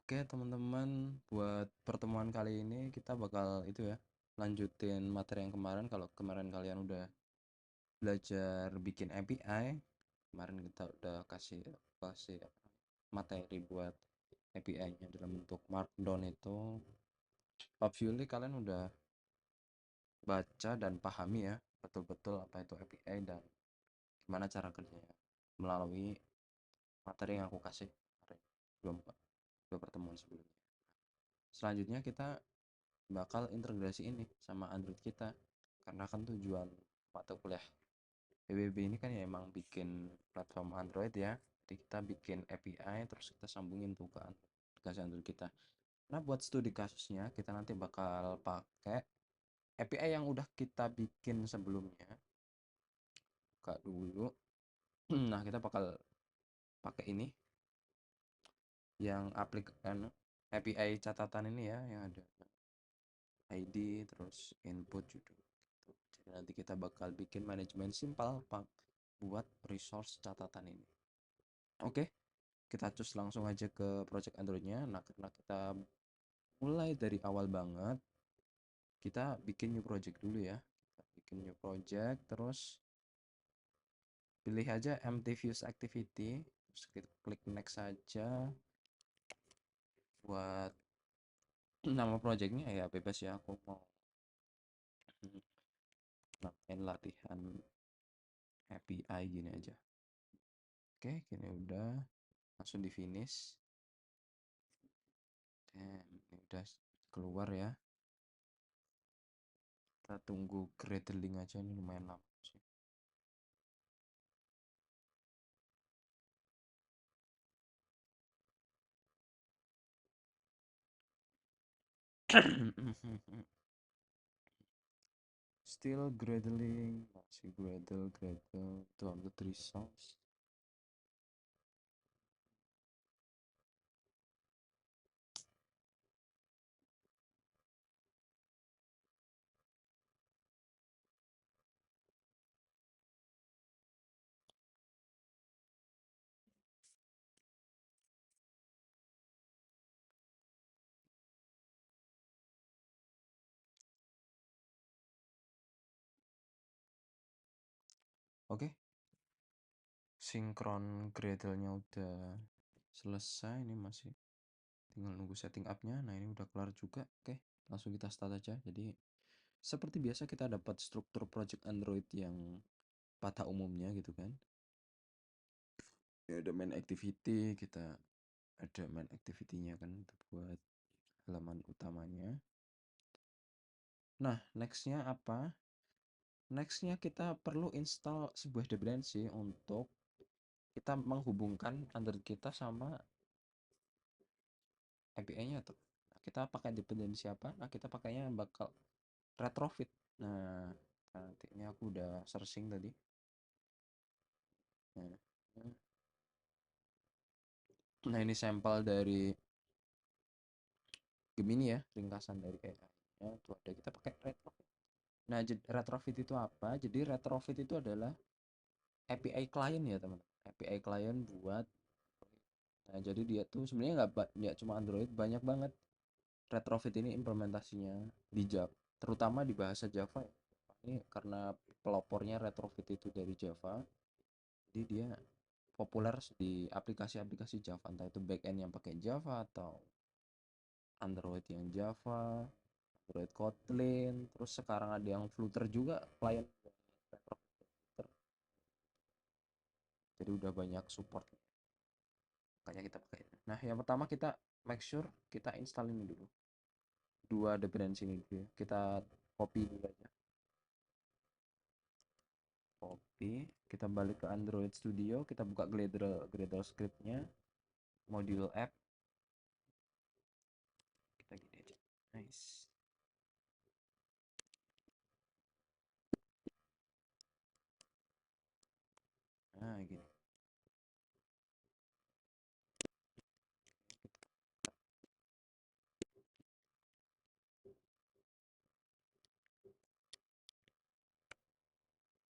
Oke teman-teman, buat pertemuan kali ini kita bakal lanjutin materi yang kemarin. Kalau kemarin kalian udah belajar bikin API, kemarin kita udah kasih kasih materi buat API-nya dalam bentuk Markdown itu. Hopefully kalian udah baca dan pahami ya betul-betul apa itu API dan gimana cara kerjanya melalui materi yang aku kasih kemarin, dua pertemuan sebelumnya. Selanjutnya kita bakal integrasi ini sama Android kita, karena kan tujuan mata kuliah PBB ini kan ya emang bikin platform Android ya. Jadi kita bikin API terus kita sambungin tuh ke aplikasi Android kita. Nah buat studi kasusnya kita nanti bakal pakai API yang udah kita bikin sebelumnya. Buka dulu. Nah kita bakal pakai ini yang API catatan ini ya, yang ada ID terus input judul gitu. Jadi nanti kita bakal bikin manajemen simpel buat resource catatan ini. Oke, kita cus langsung aja ke project Androidnya. Nah karena kita mulai dari awal banget, kita bikin new project dulu ya. Kita bikin new project, terus pilih aja empty views activity, terus kita klik next saja. Buat nama projectnya ya bebas ya, aku mau namain latihan API gini aja. Oke, gini udah langsung di finish. Dan ini udah keluar ya. Kita tunggu gradling aja, ini lumayan lama sih. Still gradling, masih gradle to upload resource. Oke, sinkron gradle-nya udah selesai, ini masih tinggal nunggu setting up-nya. Nah ini udah kelar juga. Oke, langsung kita start aja. Jadi seperti biasa kita dapat struktur project Android yang pada umumnya gitu kan. Ya, ada main activity, kita ada main activity-nya kan untuk buat halaman utamanya. Nah, nextnya apa? Nextnya kita perlu install sebuah dependensi untuk kita menghubungkan Android kita sama API-nya tuh. Nah, kita pakai dependensi apa? Nah, kita pakainya bakal retrofit. Nah, nanti ini aku udah searching tadi. Nah, nah ini sampel dari Gemini ya, ringkasan dari AI-nya. Tuh ada, kita pakai retrofit. Nah, retrofit itu apa? Jadi retrofit itu adalah API client ya teman. API client buat. Nah, jadi dia tuh sebenarnya nggak cuma Android, banyak banget retrofit ini implementasinya di Java, terutama di bahasa Java ya. Ini karena pelopornya retrofit itu dari Java, jadi dia populer di aplikasi-aplikasi Java, entah itu backend yang pakai Java atau Android yang Java, Android Kotlin, terus sekarang ada yang Flutter juga, klien retrofit Flutter. Jadi udah banyak support, makanya kita pakai. Nah, yang pertama kita make sure kita install ini dulu, dua dependensi ini dulu ya. Kita copy dulu aja, copy, kita balik ke Android Studio, kita buka Gradle scriptnya, module app, kita gini aja, nice. Nah gini,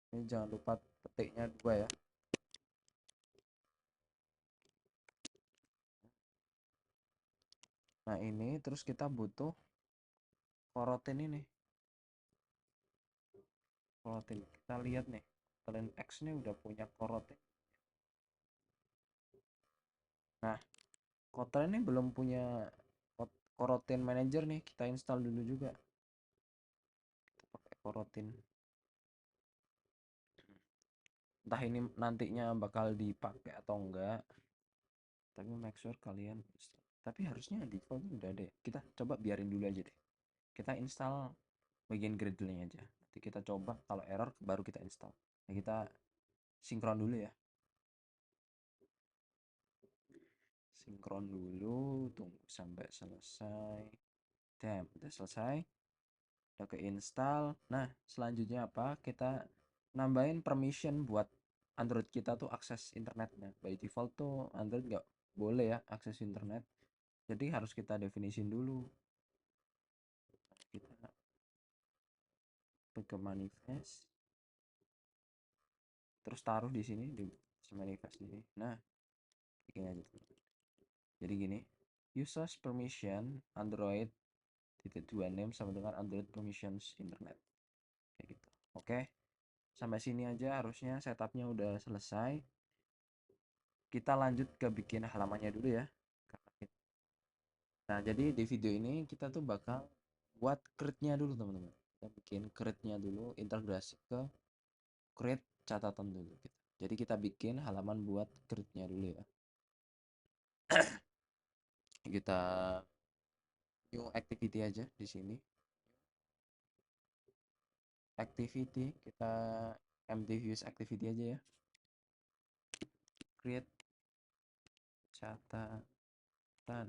ini jangan lupa petiknya dua ya. Nah ini terus kita butuh coroutine ini. Coroutine kita lihat nih, Kotlin X ini udah punya coroutine. Nah Kotlin ini belum punya coroutine manager nih, kita install dulu juga. Kita pakai coroutine. Entah ini nantinya bakal dipakai atau enggak, tapi make sure kalian install. Tapi harusnya default udah deh. Kita coba biarin dulu aja deh. Kita install bagian Gradle-nya aja. Nanti kita coba kalau error baru kita install. Nah, kita sinkron dulu ya. Sinkron dulu, tunggu sampai selesai. Damn, udah selesai. Udah ke install. Nah, selanjutnya apa? Kita nambahin permission buat Android kita tuh akses internetnya. By default tuh Android nggak boleh ya akses internet. Jadi harus kita definisin dulu. Kita ke manifest. Terus taruh di sini di manifest ini. Nah, bikin aja. Jadi gini, users permission Android titik dua name sama dengan Android permissions internet. Kayak gitu. Oke. Sampai sini aja harusnya setupnya udah selesai. Kita lanjut ke bikin halamannya dulu ya. Nah, jadi di video ini kita tuh bakal buat create-nya dulu teman-teman. Kita bikin create-nya dulu, integrasi ke create catatan dulu gitu. Jadi kita bikin halaman buat create-nya dulu ya. Kita new activity aja di sini. Activity kita empty views activity aja ya. Create catatan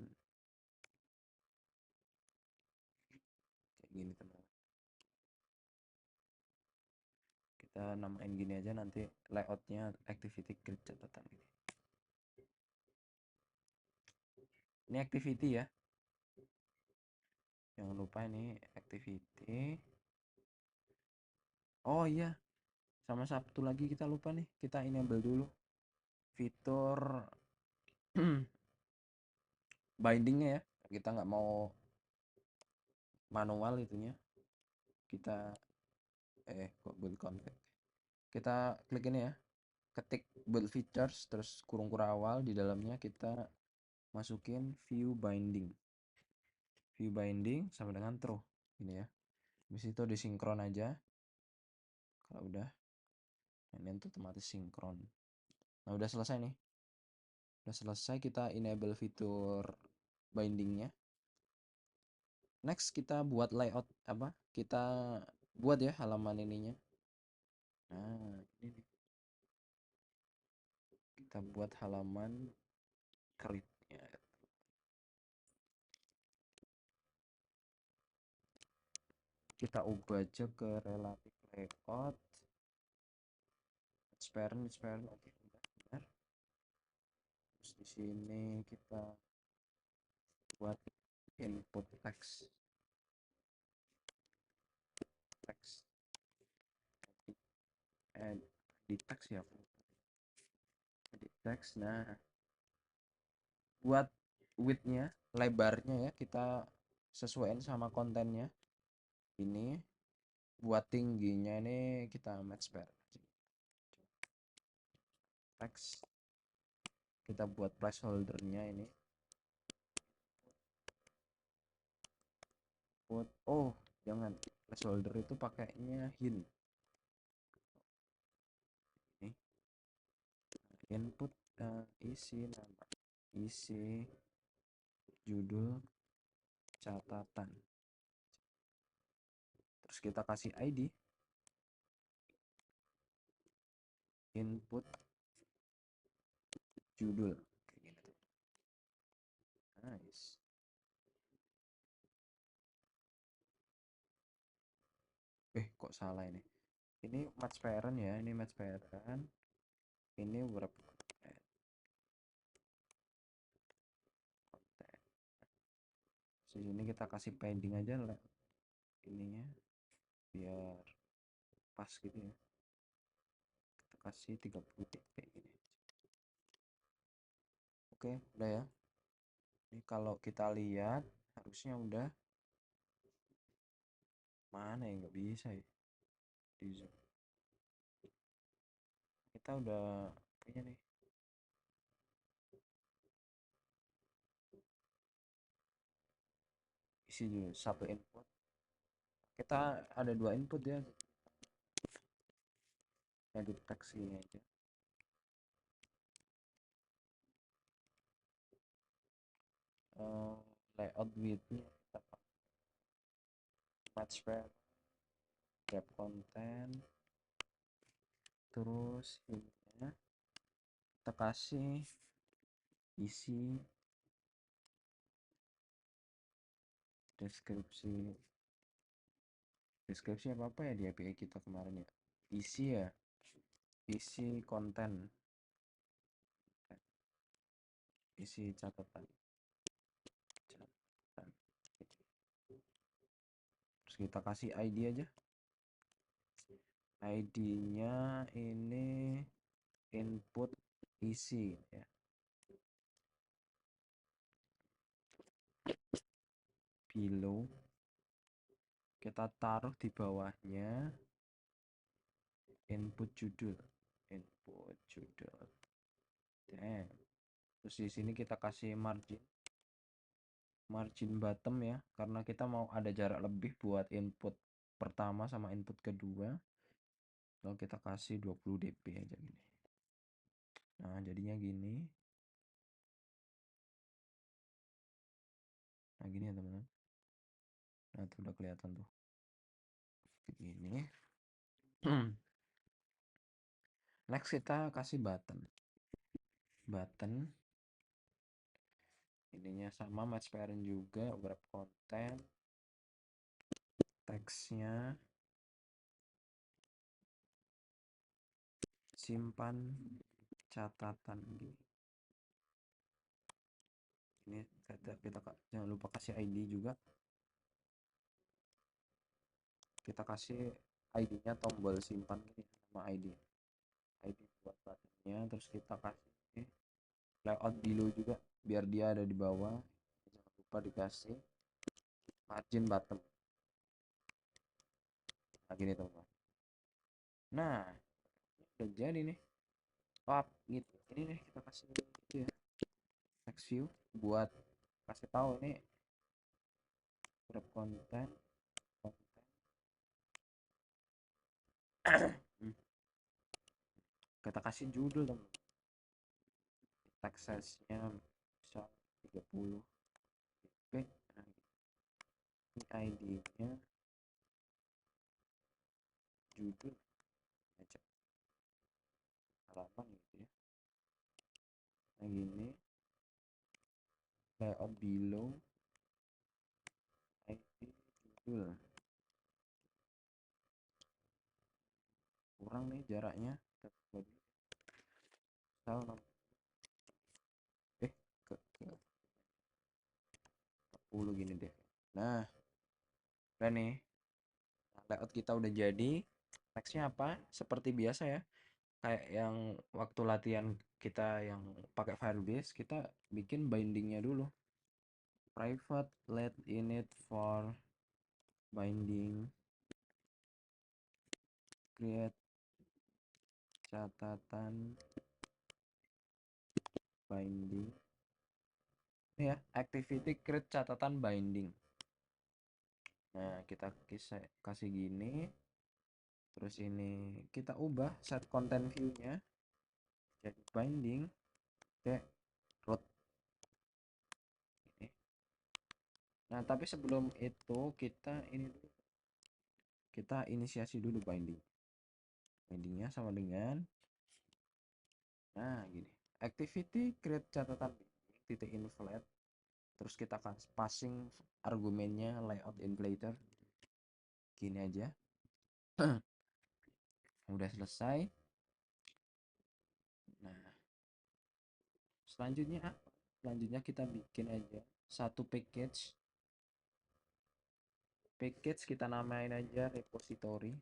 kayak gini teman. Kita namain gini aja, nanti layoutnya activity create catatan ini. Ini activity ya, jangan lupa ini activity. Oh iya, sama satu lagi kita lupa nih, kita enable dulu fitur bindingnya ya. Kita nggak mau manual itunya, kita kok build config, kita klik ini ya, ketik build features terus kurung kurawal, di dalamnya kita masukin view binding sama dengan true ini ya. Habis itu disinkron aja. Kalau udah, ini tuh otomatis sinkron. Nah udah selesai nih, udah selesai, kita enable fitur bindingnya. Next kita buat layout apa, kita buat ya halaman ininya. Nah ini kita buat halaman create-nya. Kita ubah aja ke relative layout, transparent oke, benar. Terus di sini kita buat input text di text ya, di text. Nah buat widthnya, lebarnya ya kita sesuaikan sama kontennya. Ini buat tingginya ini kita match pair text. Kita buat placeholdernya ini buat, oh jangan, placeholder itu pakainya hint ini. Input isi nama, isi judul catatan, terus kita kasih ID, input judul kayak gini. Nice. Kok salah ini match parent ya, ini match parent, ini wrap konten. Di sini kita kasih padding aja lah ininya biar pas gitu ya. Kita kasih 30 kayak gini. Oke, udah ya. Ini kalau kita lihat harusnya udah. Mana ya, nggak bisa ya di zoom. Kita udah punya nih. Isi dulu satu input. Kita ada 2 input ya. Edit text ini aja. Layout widthnya kita pakai match pair, wrap content, terus ininya kita kasih isi, deskripsi apa ya di API kita kemarin ya, isi ya, isi konten, isi catatan. Terus kita kasih ID aja, ID-nya ini input isi ya. Below kita taruh di bawahnya input judul. Dan terus di sini kita kasih margin bottom ya, karena kita mau ada jarak lebih buat input pertama sama input kedua. Lalu kita kasih 20 dp aja gini. Nah, jadinya gini. Nah, gini ya teman-teman. Nah, itu udah kelihatan tuh. Gini. Next kita kasih button. Ininya sama match parent juga, wrap content, teksnya simpan catatan gini. Ini kita jangan lupa kasih ID juga. Kita kasih ID-nya tombol simpan gini, nama ID buat buttonnya. Terus kita kasih layout below juga biar dia ada di bawah. Jangan lupa dikasih margin bottom. Nah, gini teman-teman. Nah, udah jadi nih. Gitu. Ini nih kita kasih gitu ya. Next view buat kasih tahu ini wrap content. Kita kasih judul teman. Text size-nya bisa 30 pip. Nah, ini ID-nya judul aja halaman gitu ya. Nah, gini layout below ID judul. Kurang nih jaraknya, misal ke 40 gini deh. Nah, udah nih, layout kita udah jadi. Nextnya apa? Seperti biasa ya, kayak yang waktu latihan kita yang pakai Firebase, kita bikin bindingnya dulu. Private let init for binding, create catatan binding. Ini ya, activity create catatan binding. Nah, kita kasih gini. Terus ini kita ubah set content view-nya jadi binding root. Ini. Nah, tapi sebelum itu kita inisiasi dulu bindingnya sama dengan, nah gini, activity create catatan titik inflat. Terus kita passing argumennya layout inflator gini aja. Udah selesai. Nah, selanjutnya kita bikin aja satu package kita namain aja repository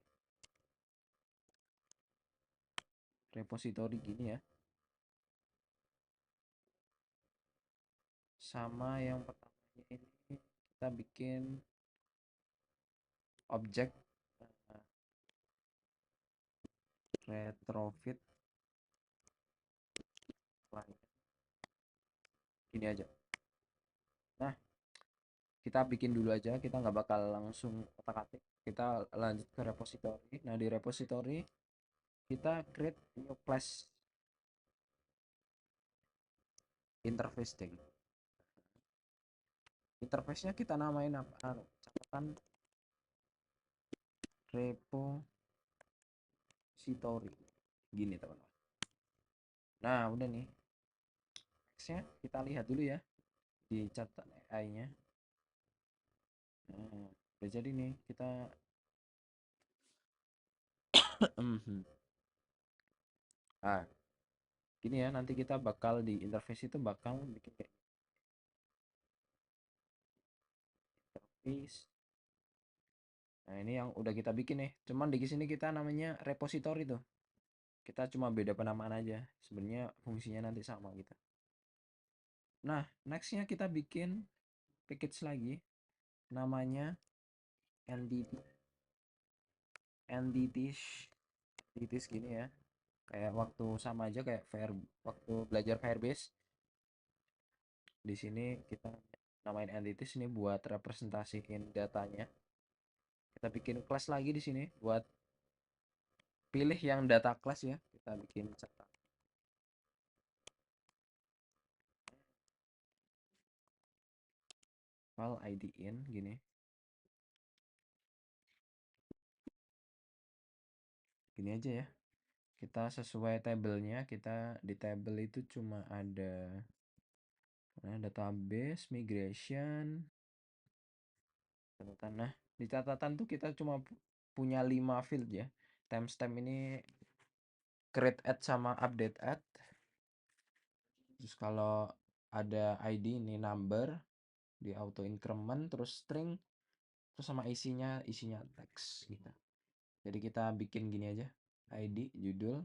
gini ya, sama yang pertamanya ini kita bikin objek retrofit client ini aja. Nah, kita bikin dulu aja, kita nggak bakal langsung otak-atik, kita lanjut ke repository. Nah, di repository kita create new class interface thing. Interface-nya kita namain apa? Catatan repository gini, teman-teman. Nah, udah nih, nextnya kita lihat dulu ya di catatan AI-nya. Nah, udah jadi nih, kita ah gini ya, nanti kita bakal di interface itu bakal bikin kayak interface. Nah, ini yang udah kita bikin nih, cuman di sini kita namanya repository tuh, kita cuma beda penamaan aja, sebenarnya fungsinya nanti sama gitu. Nah, nextnya kita bikin package lagi namanya entities entities gini ya, kayak waktu sama aja kayak waktu belajar Firebase. Di sini kita namain entities ini buat representasiin datanya. Kita bikin kelas lagi di sini buat pilih yang data class ya, kita bikin catatan file id in gini aja ya, kita sesuai tabelnya. Kita di tabel itu cuma ada database, migration, catatan. Nah, di catatan tuh kita cuma punya 5 field ya. Timestamp ini create add sama update add. Terus kalau ada id ini number di auto increment, terus string, terus sama isinya teks gitu. Jadi kita bikin gini aja, id, judul,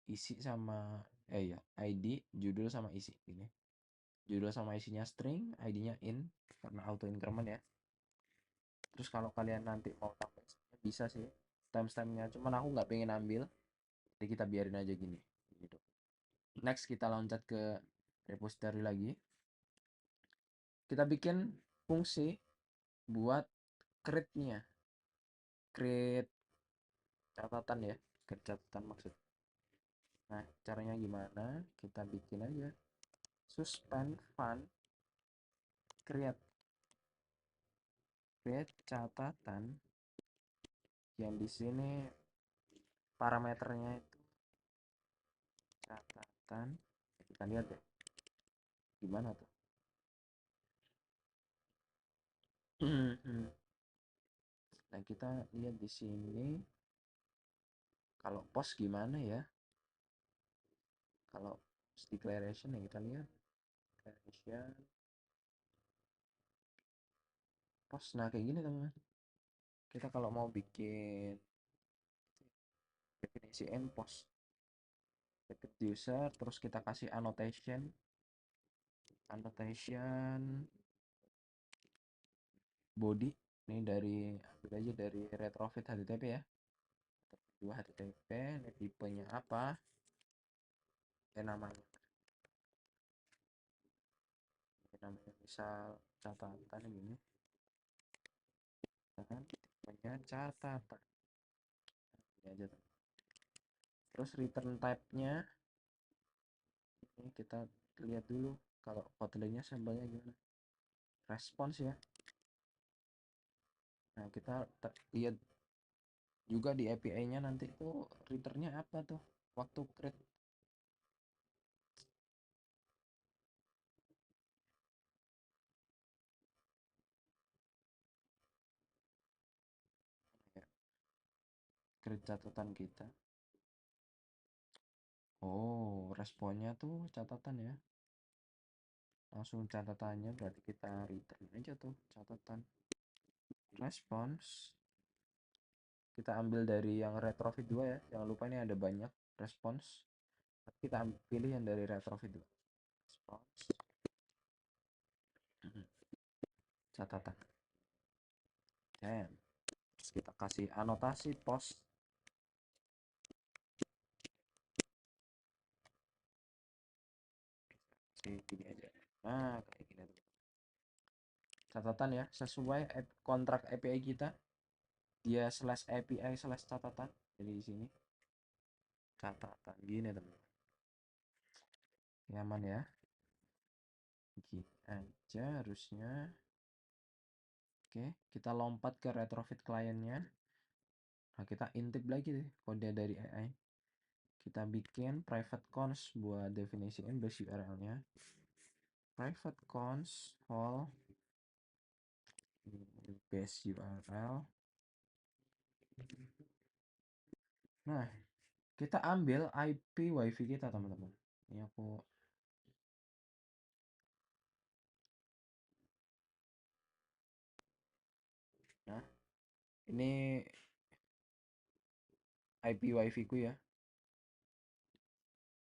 isi sama ya id, judul sama isi ini. Judul sama isinya string, id-nya in karena auto increment ya. Terus kalau kalian nanti mau tambah bisa sih timestampnya, cuman aku nggak pengen ambil, jadi kita biarin aja gini gitu. Next kita loncat ke repository lagi, kita bikin fungsi buat create catatan ya, create catatan maksud. Nah, caranya gimana? Kita bikin aja suspend fun create catatan yang di sini parameternya itu catatan. Kita lihat ya gimana tuh. Nah, kita lihat di sini kalau post gimana ya. Kalau declaration ya, kita lihat declaration post. Nah, kayak gini teman-teman. Kita kalau mau bikin definisi end post, get user, terus kita kasih annotation body. Ini ambil aja dari retrofit HTTP ya, dua HTTP. Ini tipenya apa namanya misal catatan ini, tipenya catatan ini aja tuh. Terus return type-nya ini kita lihat dulu, kalau Kotlin-nya sampelnya gimana, response ya. Nah, kita lihat juga di API-nya nanti tuh returnnya apa tuh waktu create. Ya, create catatan kita. Oh, responnya tuh catatan ya, langsung catatannya, berarti kita return aja tuh catatan response. Kita ambil dari yang retrofit 2 ya, jangan lupa ini ada banyak response, tapi kita pilih yang dari retrofit 2 response catatan. Dan terus kita kasih anotasi post. Gini aja. Nah, kayak gini tuh. Catatan ya, sesuai kontrak API kita. Dia slash API slash catatan. Jadi di sini catatan gini teman. Nyaman ya. Gini aja harusnya. Oke, kita lompat ke retrofit kliennya. Nah, kita intip lagi deh kode dari AI. Kita bikin private cons buat definisiin base URL-nya. Private cons all base URL. Nah, kita ambil IP WiFi kita teman-teman. Ini aku nah ini IP WiFi ku ya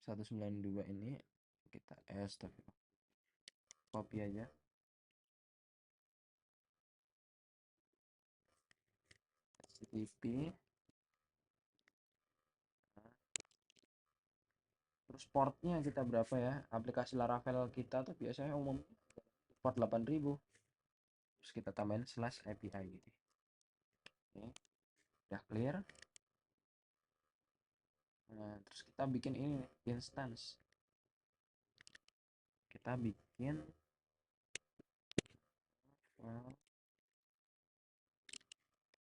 192 ini kita copy aja. HTTP. Terus portnya kita berapa ya, aplikasi Laravel kita tuh biasanya umum port 8000. Terus kita tambahin slash API gitu. Oke, udah clear. Nah, terus kita bikin ini nih, instance. Kita bikin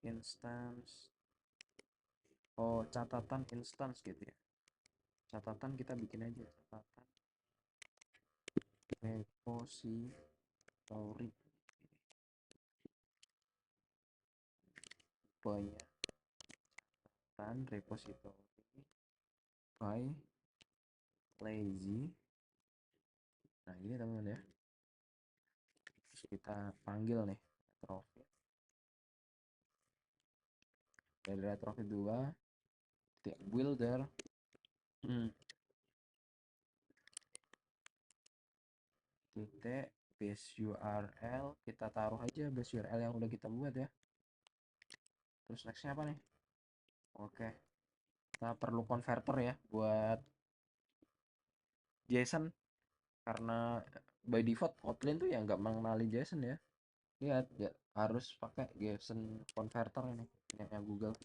instance catatan instance gitu ya. Catatan kita bikin aja catatan repository banyak catatan repository by lazy. Nah ini teman-teman ya, terus kita panggil nih retrofit. Dari retrofit 2 builder titik base URL, kita taruh aja base URL yang udah kita buat ya. Terus nextnya apa nih? Oke, kita perlu converter ya buat JSON, karena by default Kotlin tuh ya nggak mengenali JSON ya. Lihat ya, harus pakai JSON converter ini punya Google.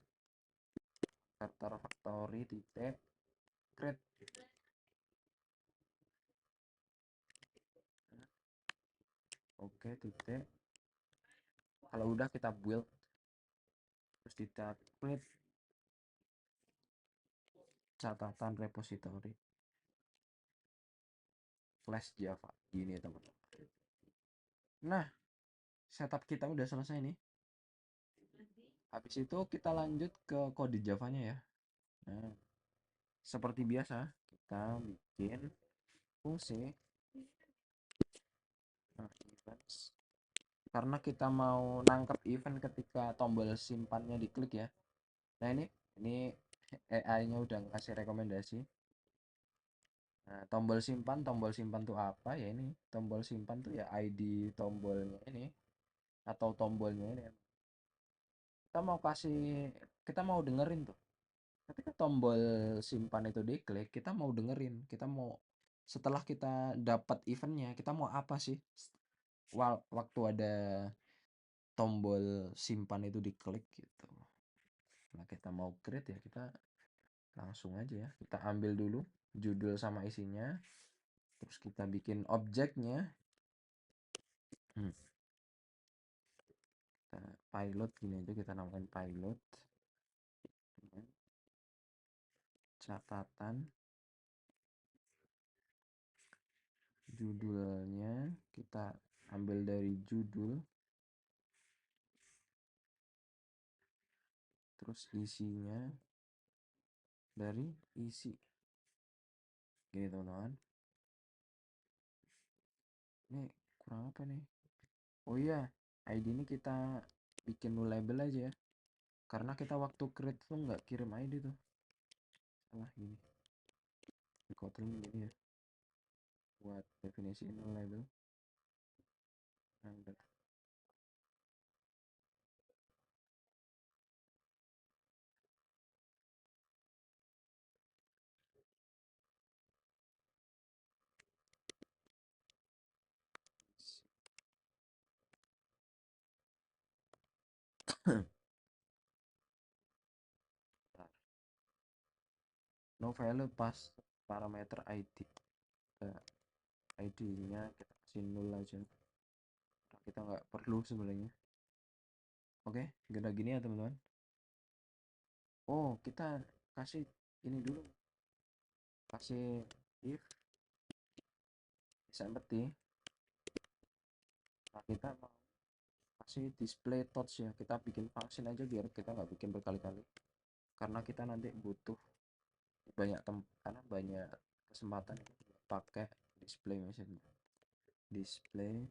Converter factory titik create. Oke, titik. Kalau udah kita build, terus kita create catatan repository flash Java gini teman-teman. Nah, setup kita udah selesai nih. Habis itu kita lanjut ke kode Javanya ya. Nah, seperti biasa kita bikin fungsi events, karena kita mau nangkep event ketika tombol simpannya diklik ya. Nah ini AI-nya udah ngasih rekomendasi. Nah, tombol simpan tuh apa ya, ini tombol simpan tuh ya ID tombolnya ini atau tombolnya ini. Kita mau dengerin tuh ketika tombol simpan itu diklik, kita mau dengerin, kita mau setelah kita dapat eventnya kita mau apa sih waktu ada tombol simpan itu diklik gitu. Nah kita mau create ya, kita langsung aja ya, kita ambil dulu judul sama isinya, terus kita bikin objeknya. Kita pilot gini aja, kita namakan pilot. Catatan judulnya kita ambil dari judul, terus isinya dari isi gini teman-teman. Ini kurang apa nih? Oh iya, ID ini kita bikin new label aja ya, karena kita waktu create tuh nggak kirim ID tuh, salah gini di Kotlin gini ya, buat definisi new label. Nah, Bentar. No value pas parameter ID. ID-nya kita kasih nol aja. Karena kita nggak perlu sebenarnya. Oke, gini gini ya teman-teman. Oh, kita kasih ini dulu. Kasih if bisa empty. Nah, kita mau kasih display touch ya. Kita bikin function aja biar kita nggak bikin berkali-kali. Karena kita nanti butuh banyak karena banyak kesempatan pakai display message. Display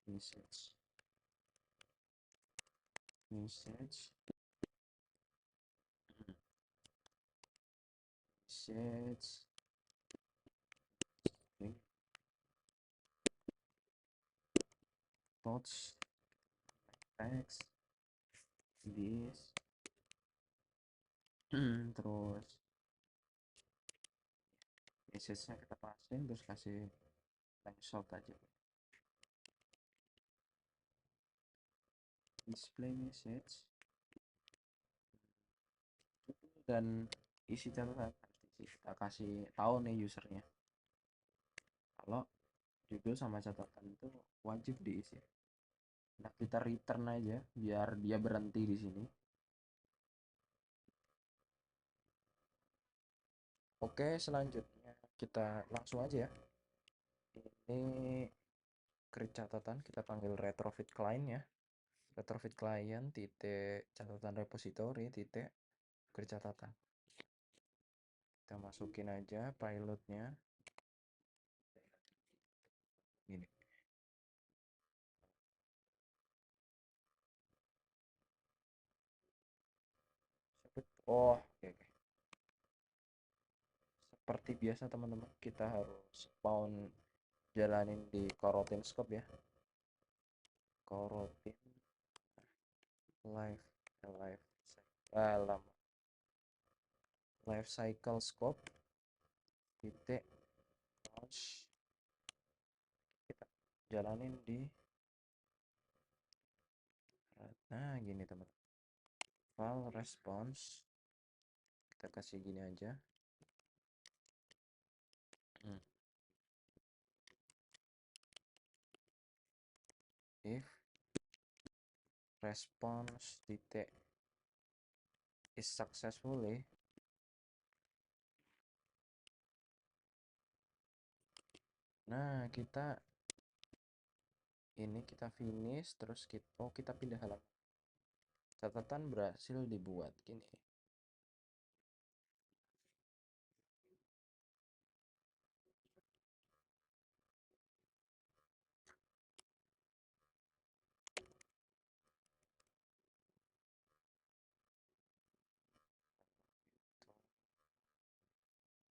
message message message touch text this terus message-nya kita pasin terus kasih short aja display message dan isi catatan. Kita kasih tahu nih usernya kalau judul sama catatan itu wajib diisi. Nah, kita return aja biar dia berhenti di sini. Oke, selanjutnya kita langsung aja ya. Ini create catatan, kita panggil retrofit client ya. Retrofit client titik catatan repository titik create catatan. Kita masukin aja pilotnya. Gini. Oh, oke, oke. Seperti biasa teman-teman, kita harus spawn jalanin di coroutine scope ya. Coroutine live live lama life cycle scope titik launch, kita jalanin di nah gini teman, file response kita kasih gini aja. If response titik is successfully, nah kita ini kita finish terus kita pindah halaman, catatan berhasil dibuat gini.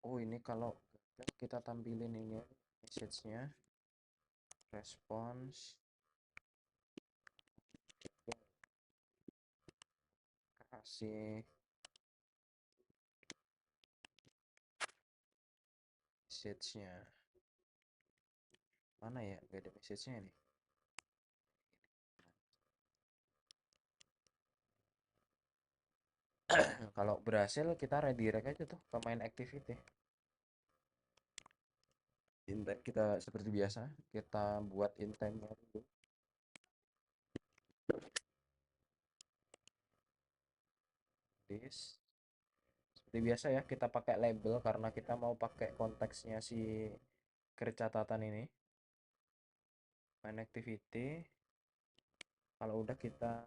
Oh, ini kalau kita tampilin ini message-nya response kasih message-nya mana ya, gak ada message-nya nih. Kalau berhasil kita redirect aja tuh ke main activity. Intent kita seperti biasa, kita buat intentnya dulu. This seperti biasa ya, kita pakai label karena kita mau pakai konteksnya si catatan ini. Main activity, kalau udah kita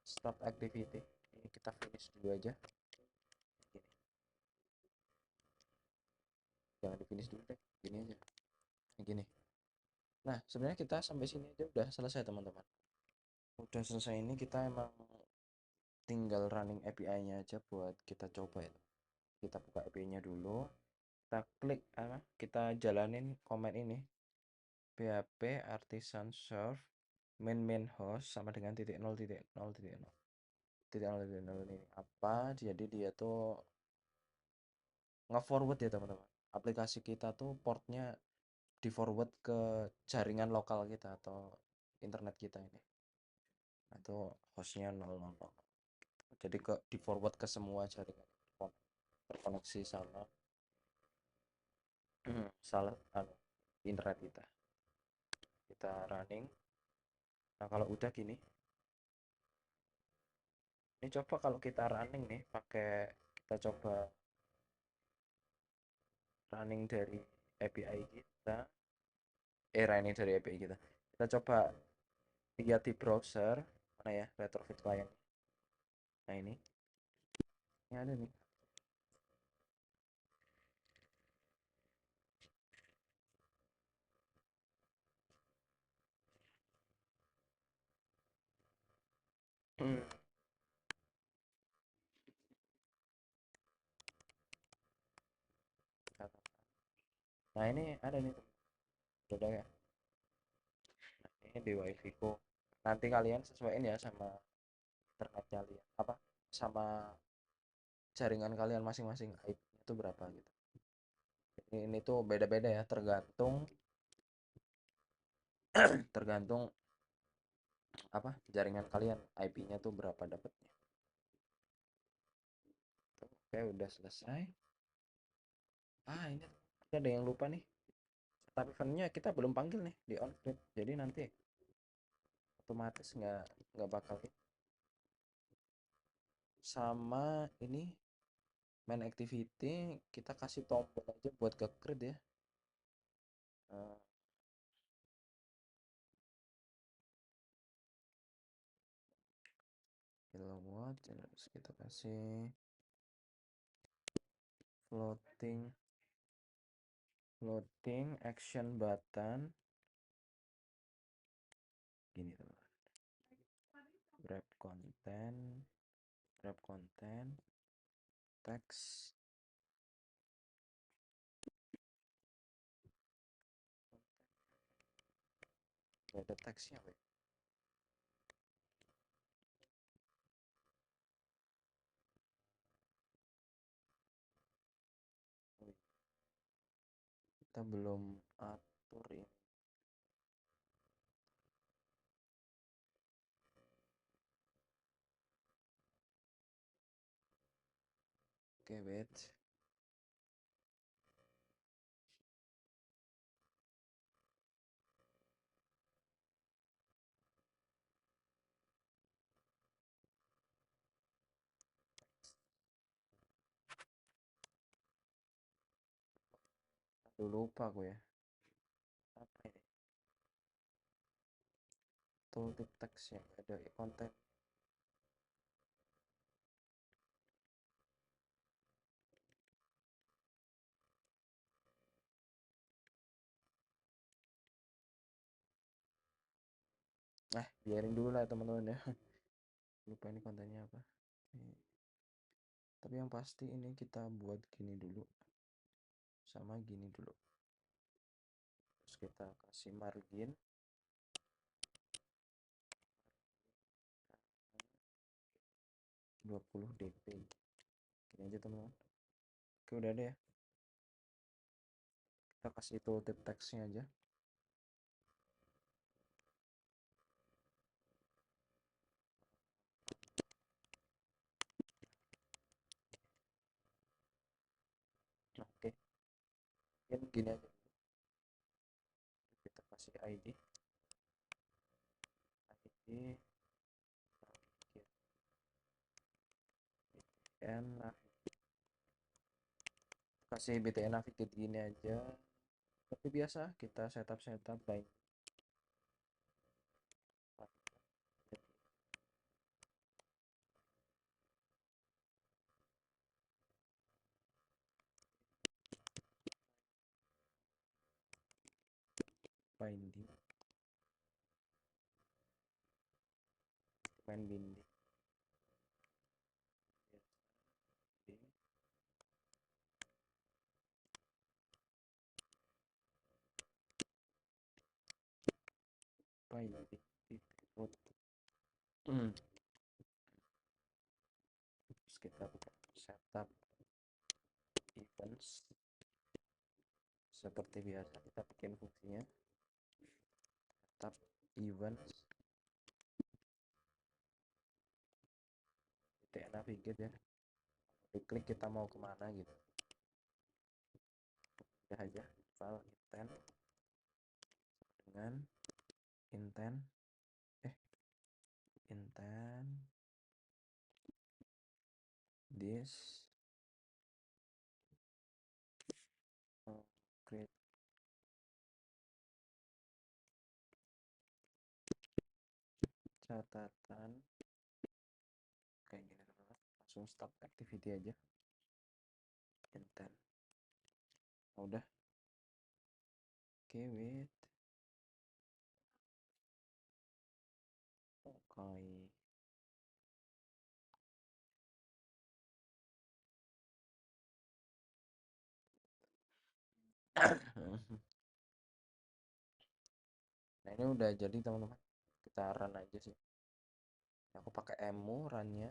start activity. Ini kita finish dulu aja. Gini. Jangan di finish dulu deh, gini aja. Gini. Nah, sebenarnya kita sampai sini aja udah selesai teman-teman. Udah selesai, ini kita emang tinggal running API-nya aja buat kita coba ya. Kita buka API-nya dulu, kita klik kita jalanin command ini php artisan serve main host sama dengan titik nol titik nol titik nol titik nol titik nol. Ini apa, jadi dia tuh nge-forward ya teman-teman, aplikasi kita tuh portnya di forward ke jaringan lokal kita atau internet kita ini. atau hostnya 000. Jadi di forward ke semua jaringan terkoneksi sama salah internet kita running. Nah kalau udah gini, ini coba kalau kita running nih pakai, kita coba running dari API kita, running dari API kita coba lihat di browser mana ya, retrofit client. Nah ini ada nih. Hmm. Nah ini ada nih, udah ya. Nah, ini di wifi ku. Nanti kalian sesuaiin ya sama internet kalian, apa sama jaringan kalian masing-masing, IP-nya itu berapa gitu. Ini tuh beda-beda ya, tergantung tergantung apa jaringan kalian, IP-nya tuh berapa dapatnya. Oke, udah selesai. Ini ada yang lupa nih. Tapi eventnya kita belum panggil nih di on jadi nanti otomatis nggak bakal sama ini. Main activity kita kasih tombol aja buat ke create ya. Eh, Kilowatt terus kita kasih floating floating action button gini teman, wrap content text, nggak ada teksnya Weh. Kita belum atur ini. Oke, wait. Aduh, lupa aku ya. Apa ini? Tooltip text yang ada konten. Biarin dulu lah teman-teman ya. Lupa ini kontennya apa. Tapi yang pasti ini kita buat gini dulu. Sama gini dulu. Terus kita kasih margin 20 dp. Gini aja teman-teman. Oke, udah ada ya. Kita kasih tooltip text-nya aja. Oke, gini aja. Kita kasih ID BTN, kasih BTN navigate gini aja. Tapi biasa kita setup baik binding main binding binding terus kita buka setup events. Seperti biasa kita bikin fungsinya setup events navigate ya, diklik kita mau kemana gitu, udah aja file intent dengan intent intent this create catatan kayak gini teman-teman, langsung stop activity aja intent. Udah, oke, wait, oke. Nah ini udah jadi teman-teman, kita run aja sih, aku pakai emu runnya.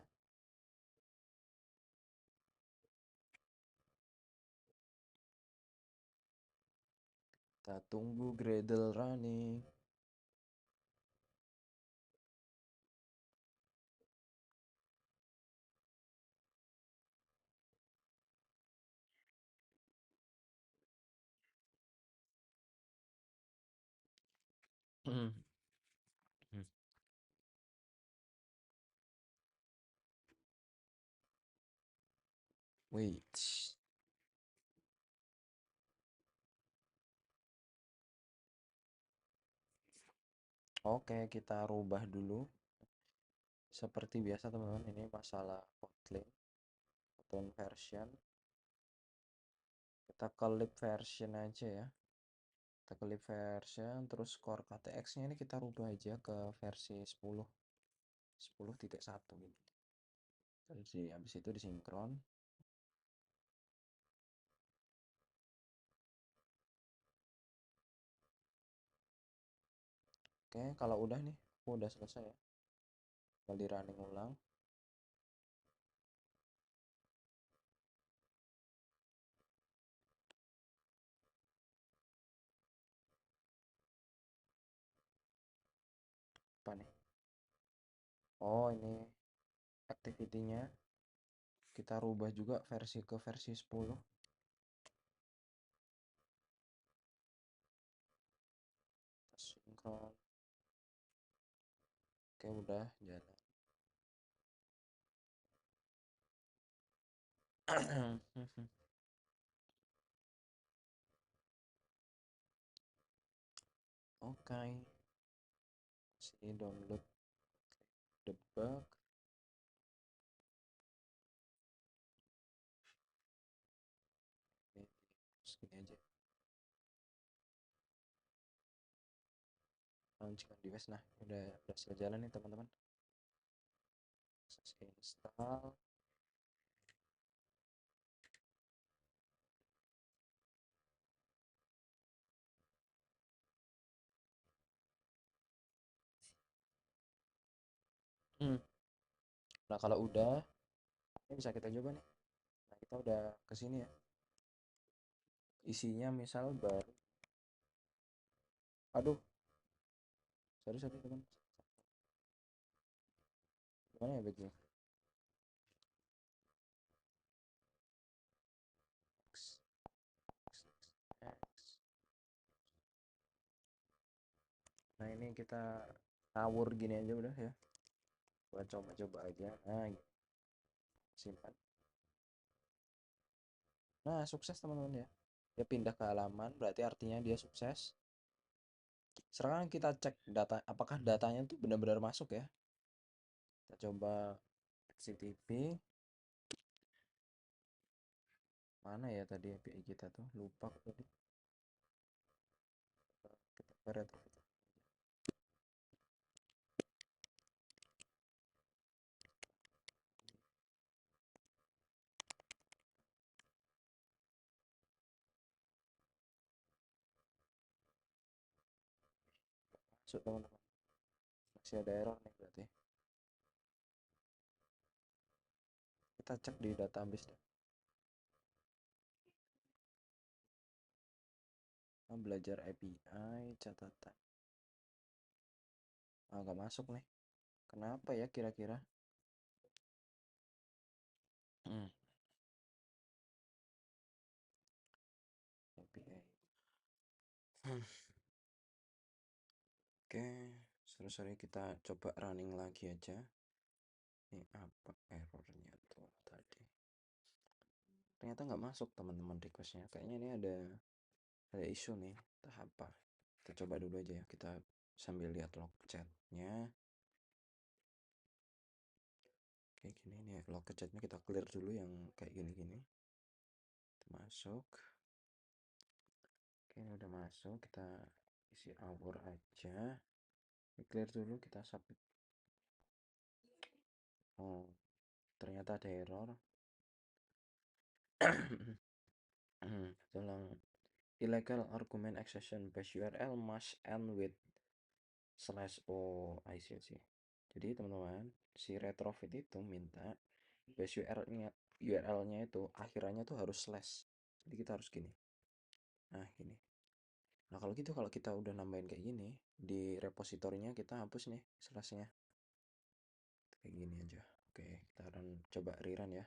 Kita tunggu Gradle running. Wait. Oke, kita rubah dulu. Seperti biasa teman-teman, ini masalah Kotlin version. Kita ke lib version aja ya. Kita ke lib version, terus core KTX-nya ini kita rubah aja ke versi 10.1 gitu. Terus habis itu disinkron. Oke, kalau udah nih, udah selesai ya. Tinggal di running ulang. Apa nih? Oh, ini activity-nya kita rubah juga versi ke versi 10. Sinkron. Oke, udah jalan. Oke, sini download debug. Ini segini aja. Launching device. Nah, udah selesai jalan nih teman-teman. Saya install. Nah, kalau udah, ini bisa kita coba nih. Nah, kita udah kesini ya. Isinya misal baru. Aduh, sorry teman. Gimana ya background? X, X, X. Nah, ini kita ngawur gini aja udah ya. Buat coba-coba aja. Nah, simpan. Nah, sukses teman-teman ya. Dia pindah ke halaman, berarti artinya dia sukses. Sekarang kita cek data, apakah datanya itu benar-benar masuk ya. Kita coba CTP. Mana ya tadi API kita tuh? Lupa tadi. Kita peret. Masuk teman-teman. Masih ada error nih berarti. Kita cek di database deh. Nah, belajar API catatan. Ah, nggak masuk nih. Kenapa ya kira-kira? Hmm, API. Hmm, Oke, sorry kita coba running lagi aja. Ini apa errornya tuh tadi? Ternyata nggak masuk teman-teman requestnya. Kayaknya ini ada isu nih. Entah apa. Kita coba dulu aja ya. Kita sambil lihat log chatnya. Kayak gini nih log chatnya kita clear dulu yang kayak gini-gini. Kita masuk. Oke, ini udah masuk. Kita isi hour aja. Clear dulu, kita submit. Oh, ternyata ada error. Tolong illegal argument accession base URL must end with slash. Oh, I see. Jadi teman-teman, si retrofit itu minta base URL-nya itu akhirannya tuh harus slash. Jadi kita harus gini. Nah, gini. Nah, kalau gitu kalau kita udah nambahin kayak gini, di repositorinya kita hapus nih slashnya. Kayak gini aja. Oke, kita coba rerun ya.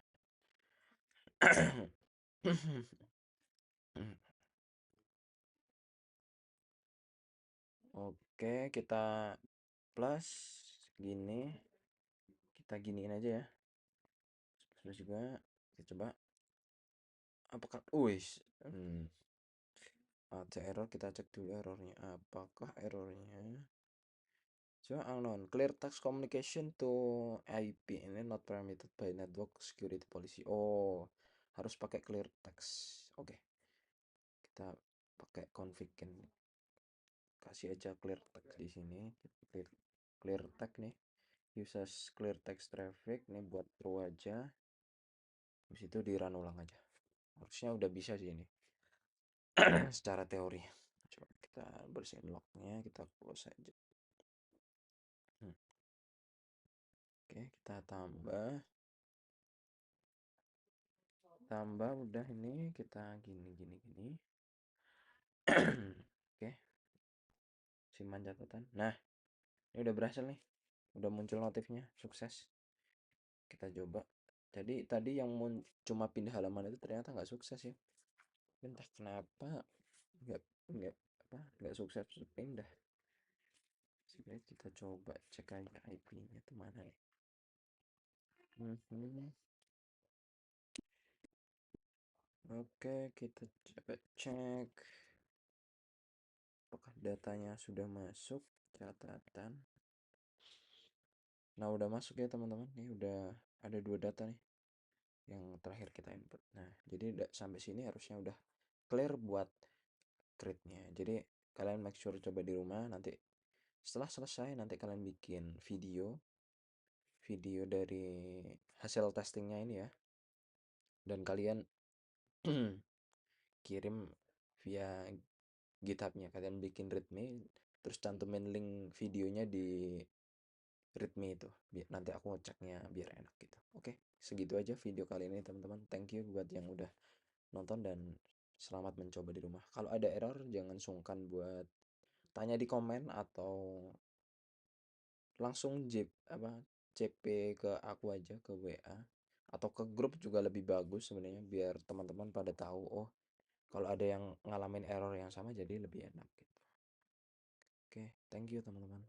Oke, kita plus gini. Kita giniin aja ya. Terus juga kita coba apakah ada error, kita cek dulu errornya. Apakah errornya coba unknown clear text communication to IP ini not permitted by network security policy. Oh, harus pakai clear text. Oke, kita pakai config ini. Kasih aja clear text di sini. Clear text nih, uses clear text traffic nih, buat true aja. Habis itu di run ulang aja. Harusnya udah bisa sih ini. Secara teori. Coba kita bersihin lognya, kita close aja. Oke, kita tambah udah, ini kita gini. Oke, simpan catatan. Nah, ini udah berhasil nih, udah muncul notifnya, sukses. Kita coba. Jadi tadi yang cuma pindah halaman itu ternyata nggak sukses ya. Entah kenapa nggak nggak sukses pindah. Sebenarnya kita coba cek aja IP-nya tuh mana nih. Oke, kita coba cek apakah datanya sudah masuk catatan. Nah, udah masuk ya teman-teman. Ini udah ada 2 data nih yang terakhir kita input. Nah, jadi sampai sini harusnya udah clear buat create-nya. Jadi kalian make sure coba di rumah, nanti setelah selesai nanti kalian bikin video dari hasil testingnya ini ya, dan kalian kirim via GitHub-nya. Kalian bikin readme, terus cantumin link videonya di readme itu. Nanti aku ngeceknya biar enak gitu. Oke, segitu aja video kali ini teman-teman. Thank you buat yang udah nonton dan selamat mencoba di rumah. Kalau ada error jangan sungkan buat tanya di komen atau langsung CP ke aku aja, ke WA atau ke grup juga lebih bagus sebenarnya, biar teman-teman pada tahu, oh kalau ada yang ngalamin error yang sama jadi lebih enak gitu. Oke, thank you teman-teman.